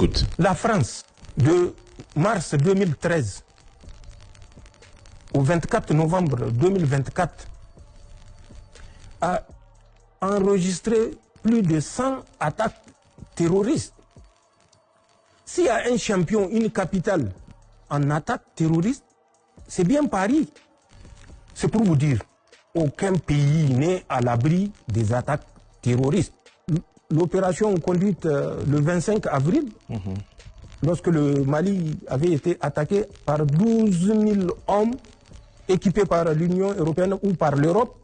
écoute. La France, de mars 2013 au 24 novembre 2024, a enregistré plus de 100 attaques terroristes. S'il y a un champion, une capitale en attaque terroriste, c'est bien Paris. C'est pour vous dire, aucun pays n'est à l'abri des attaques terroristes. L'opération conduite le 25 avril, lorsque le Mali avait été attaqué par 12 000 hommes équipés par l'Union européenne ou par l'Europe,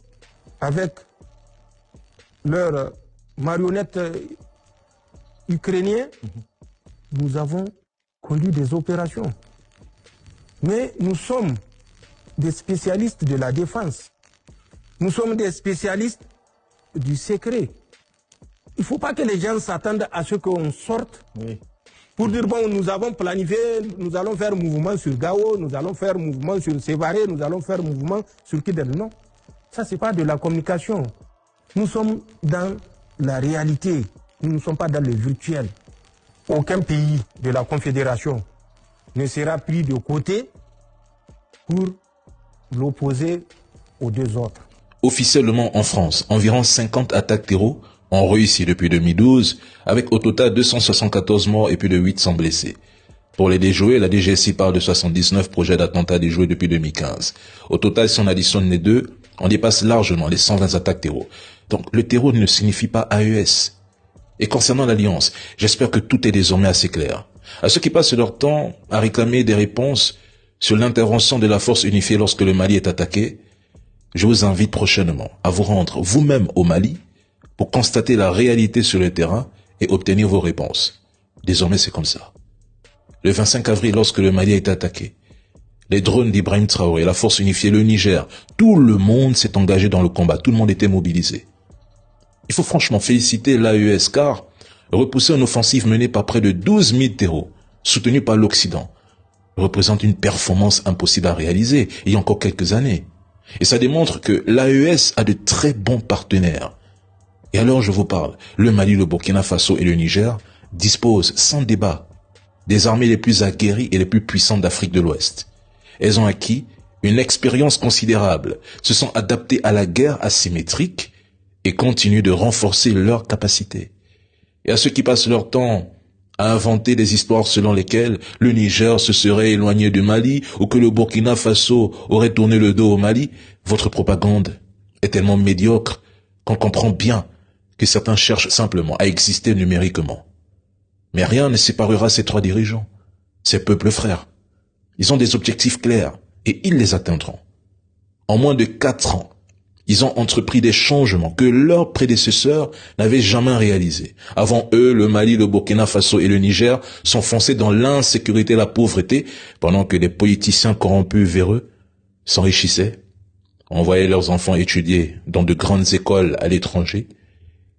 avec leurs marionnettes ukrainiens, nous avons conduit des opérations. Mais nous sommes des spécialistes de la défense. Nous sommes des spécialistes du secret. Il ne faut pas que les gens s'attendent à ce qu'on sorte pour dire, bon, nous avons planifié, nous allons faire mouvement sur Gao, nous allons faire mouvement sur Sévaré, nous allons faire mouvement sur Kidal. Non, ça, ce n'est pas de la communication. Nous sommes dans la réalité. Nous ne sommes pas dans le virtuel. Aucun pays de la Confédération ne sera pris de côté pour l'opposer aux deux autres. Officiellement en France, environ 50 attaques terreau ont réussi depuis 2012, avec au total 274 morts et plus de 800 blessés. Pour les déjouer, la DGSI parle de 79 projets d'attentats déjoués depuis 2015. Au total, si on additionne les deux, on dépasse largement les 120 attaques terreau. Donc le terreau ne signifie pas AES. Et concernant l'Alliance, j'espère que tout est désormais assez clair. À ceux qui passent leur temps à réclamer des réponses sur l'intervention de la force unifiée lorsque le Mali est attaqué, je vous invite prochainement à vous rendre vous-même au Mali pour constater la réalité sur le terrain et obtenir vos réponses. Désormais, c'est comme ça. Le 25 avril, lorsque le Mali a été attaqué, les drones d'Ibrahim Traoré, la force unifiée, le Niger, tout le monde s'est engagé dans le combat, tout le monde était mobilisé. Il faut franchement féliciter l'AES car repousser une offensive menée par près de 12 000 terreaux, soutenue par l'Occident, représente une performance impossible à réaliser il y a encore quelques années. Et ça démontre que l'AES a de très bons partenaires. Et alors je vous parle, le Mali, le Burkina Faso et le Niger disposent sans débat des armées les plus aguerries et les plus puissantes d'Afrique de l'Ouest. Elles ont acquis une expérience considérable, se sont adaptées à la guerre asymétrique et continuent de renforcer leurs capacités. Et à ceux qui passent leur temps à inventer des histoires selon lesquelles le Niger se serait éloigné du Mali ou que le Burkina Faso aurait tourné le dos au Mali, votre propagande est tellement médiocre qu'on comprend bien que certains cherchent simplement à exister numériquement. Mais rien ne séparera ces trois dirigeants, ces peuples frères. Ils ont des objectifs clairs et ils les atteindront. En moins de 4 ans, ils ont entrepris des changements que leurs prédécesseurs n'avaient jamais réalisés. Avant eux, le Mali, le Burkina Faso et le Niger s'enfonçaient dans l'insécurité et la pauvreté, pendant que les politiciens corrompus véreux s'enrichissaient, envoyaient leurs enfants étudier dans de grandes écoles à l'étranger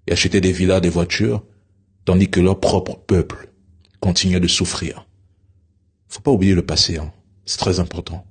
et achetaient des villas, des voitures, tandis que leur propre peuple continuait de souffrir. Faut pas oublier le passé, hein. C'est très important.